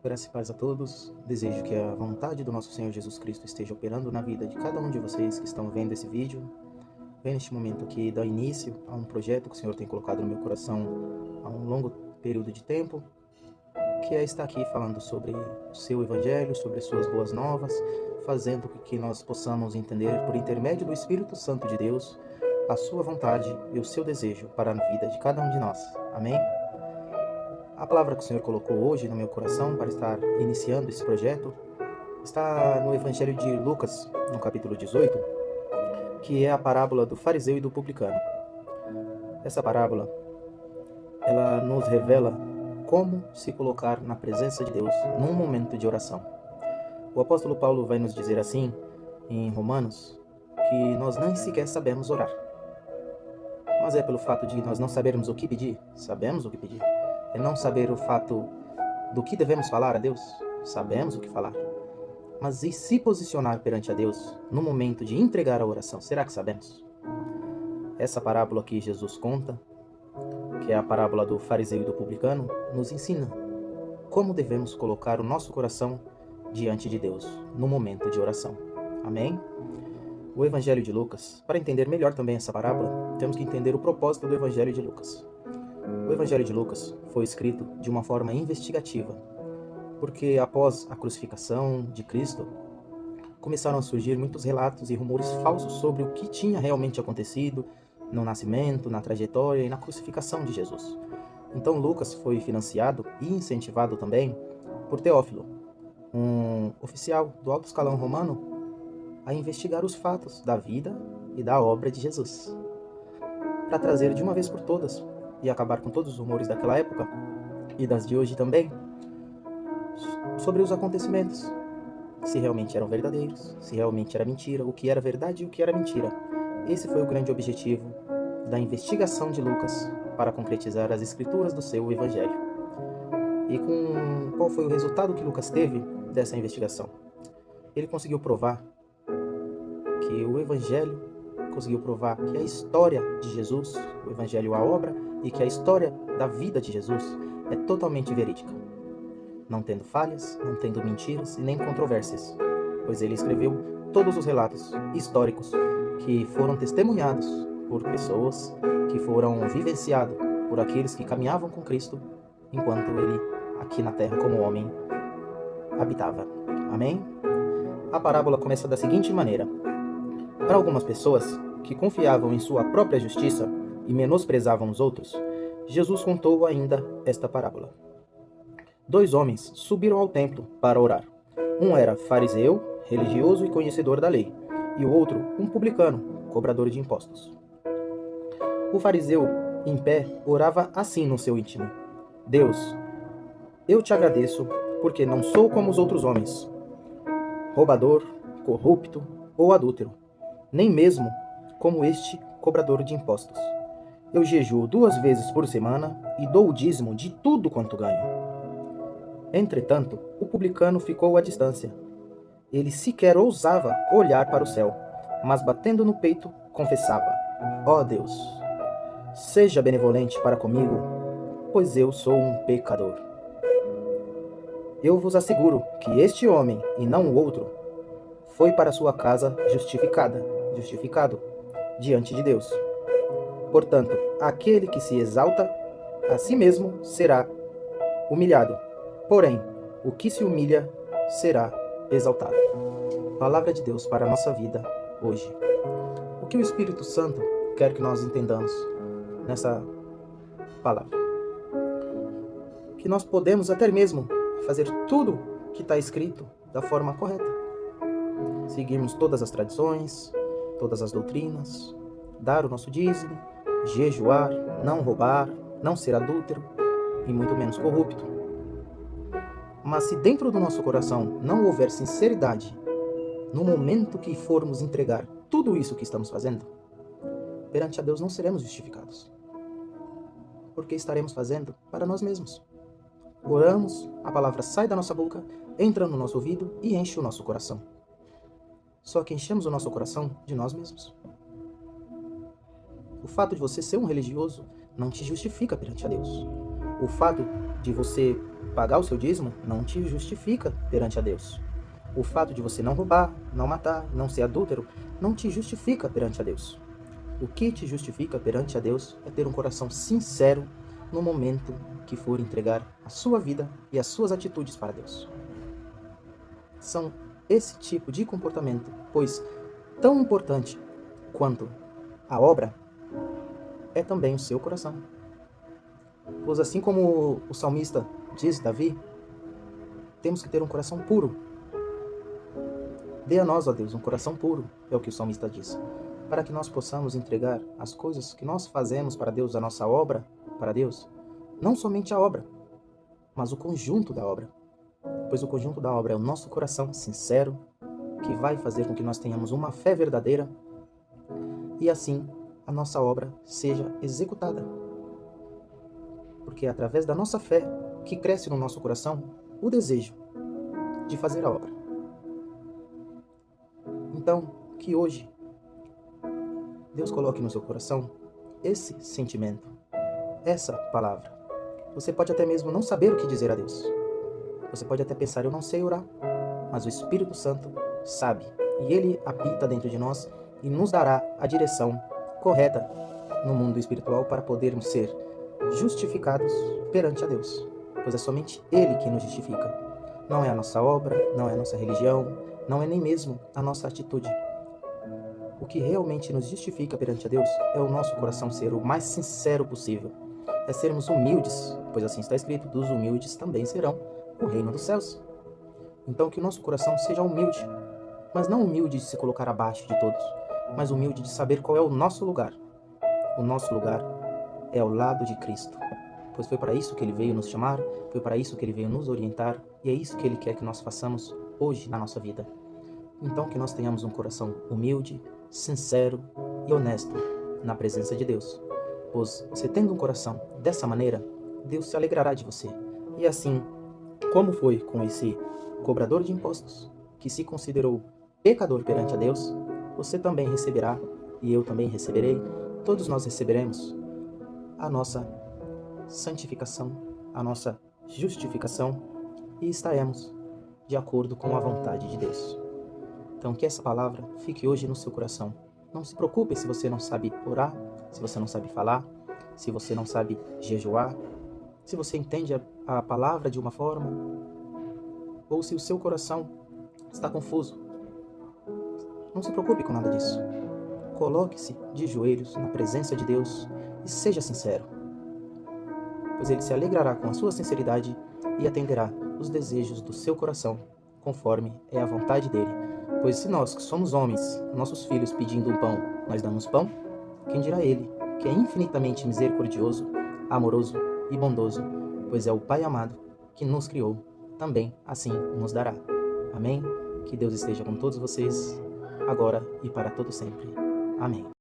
Graça e paz a todos. Desejo que a vontade do nosso Senhor Jesus Cristo esteja operando na vida de cada um de vocês que estão vendo esse vídeo. Vem neste momento aqui dar início a um projeto que o Senhor tem colocado no meu coração há um longo período de tempo, que é estar aqui falando sobre o seu Evangelho, sobre as suas boas novas, fazendo com que nós possamos entender, por intermédio do Espírito Santo de Deus, a sua vontade e o seu desejo para a vida de cada um de nós. Amém? A palavra que o Senhor colocou hoje no meu coração para estar iniciando esse projeto está no Evangelho de Lucas, no capítulo 18, que é a parábola do fariseu e do publicano. Essa parábola, ela nos revela como se colocar na presença de Deus num momento de oração. O apóstolo Paulo vai nos dizer assim, em Romanos, que nós nem sequer sabemos orar. Mas é pelo fato de nós não sabermos o que pedir? Sabemos o que pedir. É não saber o fato do que devemos falar a Deus? Sabemos o que falar. Mas e se posicionar perante a Deus no momento de entregar a oração? Será que sabemos? Essa parábola que Jesus conta, que é a parábola do fariseu e do publicano, nos ensina como devemos colocar o nosso coração diante de Deus no momento de oração. Amém? O Evangelho de Lucas, para entender melhor também essa parábola, temos que entender o propósito do Evangelho de Lucas. O Evangelho de Lucas foi escrito de uma forma investigativa, porque após a crucificação de Cristo, começaram a surgir muitos relatos e rumores falsos sobre o que tinha realmente acontecido no nascimento, na trajetória e na crucificação de Jesus. Então Lucas foi financiado e incentivado também por Teófilo, um oficial do alto escalão romano, a investigar os fatos da vida e da obra de Jesus, para trazer de uma vez por todas e acabar com todos os rumores daquela época e das de hoje também, sobre os acontecimentos, se realmente eram verdadeiros, se realmente era mentira, o que era verdade e o que era mentira. Esse foi o grande objetivo da investigação de Lucas para concretizar as escrituras do seu Evangelho. E qual foi o resultado que Lucas teve dessa investigação? Ele conseguiu provar que o Evangelho, conseguiu provar que a história de Jesus, o Evangelho, a obra, e que a história da vida de Jesus é totalmente verídica, não tendo falhas, não tendo mentiras e nem controvérsias, pois ele escreveu todos os relatos históricos que foram testemunhados por pessoas que foram vivenciados por aqueles que caminhavam com Cristo enquanto ele, aqui na terra como homem, habitava. Amém? A parábola começa da seguinte maneira: para algumas pessoas que confiavam em sua própria justiça e menosprezavam os outros, Jesus contou ainda esta parábola. 2 homens subiram ao templo para orar. Um era fariseu, religioso e conhecedor da lei, e o outro um publicano, cobrador de impostos. O fariseu, em pé, orava assim no seu íntimo: Deus, eu te agradeço porque não sou como os outros homens, roubador, corrupto ou adúltero, nem mesmo como este cobrador de impostos. Eu jejuo 2 vezes por semana e dou o dízimo de tudo quanto ganho. Entretanto, o publicano ficou à distância. Ele sequer ousava olhar para o céu, mas batendo no peito, confessava: Ó Deus, seja benevolente para comigo, pois eu sou um pecador. Eu vos asseguro que este homem, e não o outro, foi para sua casa justificado diante de Deus. Portanto, aquele que se exalta a si mesmo será humilhado, porém, o que se humilha será exaltado. Palavra de Deus para a nossa vida hoje. O que o Espírito Santo quer que nós entendamos nessa palavra? Que nós podemos até mesmo fazer tudo que está escrito da forma correta. Seguirmos todas as tradições, todas as doutrinas, dar o nosso dízimo, jejuar, não roubar, não ser adúltero e muito menos corrupto. Mas se dentro do nosso coração não houver sinceridade, no momento que formos entregar tudo isso que estamos fazendo, perante a Deus não seremos justificados. Porque estaremos fazendo para nós mesmos. Oramos, a palavra sai da nossa boca, entra no nosso ouvido e enche o nosso coração. Só que enchemos o nosso coração de nós mesmos. O fato de você ser um religioso não te justifica perante a Deus. O fato de você pagar o seu dízimo não te justifica perante a Deus. O fato de você não roubar, não matar, não ser adúltero, não te justifica perante a Deus. O que te justifica perante a Deus é ter um coração sincero no momento que for entregar a sua vida e as suas atitudes para Deus. São esse tipo de comportamento, pois tão importante quanto a obra é também o seu coração. Pois assim como o salmista diz, Davi, temos que ter um coração puro. Dê a nós, ó Deus, um coração puro, é o que o salmista diz, para que nós possamos entregar as coisas que nós fazemos para Deus, a nossa obra para Deus, não somente a obra, mas o conjunto da obra. Pois o conjunto da obra é o nosso coração sincero, que vai fazer com que nós tenhamos uma fé verdadeira e assim a nossa obra seja executada. Porque é através da nossa fé que cresce no nosso coração o desejo de fazer a obra. Então, que hoje Deus coloque no seu coração esse sentimento, essa palavra. Você pode até mesmo não saber o que dizer a Deus. Você pode até pensar, eu não sei orar, mas o Espírito Santo sabe. E Ele habita dentro de nós e nos dará a direção correta no mundo espiritual para podermos ser justificados perante a Deus. Pois é somente Ele quem nos justifica. Não é a nossa obra, não é a nossa religião, não é nem mesmo a nossa atitude. O que realmente nos justifica perante a Deus é o nosso coração ser o mais sincero possível. É sermos humildes, pois assim está escrito, dos humildes também serão o reino dos céus. Então que o nosso coração seja humilde, mas não humilde de se colocar abaixo de todos, mas humilde de saber qual é o nosso lugar. O nosso lugar é ao lado de Cristo, pois foi para isso que Ele veio nos chamar, foi para isso que Ele veio nos orientar, e é isso que Ele quer que nós façamos hoje na nossa vida. Então que nós tenhamos um coração humilde, sincero e honesto na presença de Deus, pois você tendo um coração dessa maneira, Deus se alegrará de você. E assim, como foi com esse cobrador de impostos, que se considerou pecador perante a Deus, você também receberá, e eu também receberei, todos nós receberemos a nossa santificação, a nossa justificação, e estaremos de acordo com a vontade de Deus. Então que essa palavra fique hoje no seu coração. Não se preocupe se você não sabe orar, se você não sabe falar, se você não sabe jejuar, se você entende a palavra de uma forma, ou se o seu coração está confuso. Não se preocupe com nada disso. Coloque-se de joelhos na presença de Deus e seja sincero, pois Ele se alegrará com a sua sinceridade e atenderá os desejos do seu coração, conforme é a vontade dEle. Pois se nós, que somos homens, nossos filhos pedindo um pão, nós damos pão, quem dirá Ele, que é infinitamente misericordioso, amoroso e bondoso, pois é o Pai amado que nos criou, também assim nos dará. Amém? Que Deus esteja com todos vocês, agora e para todo sempre. Amém.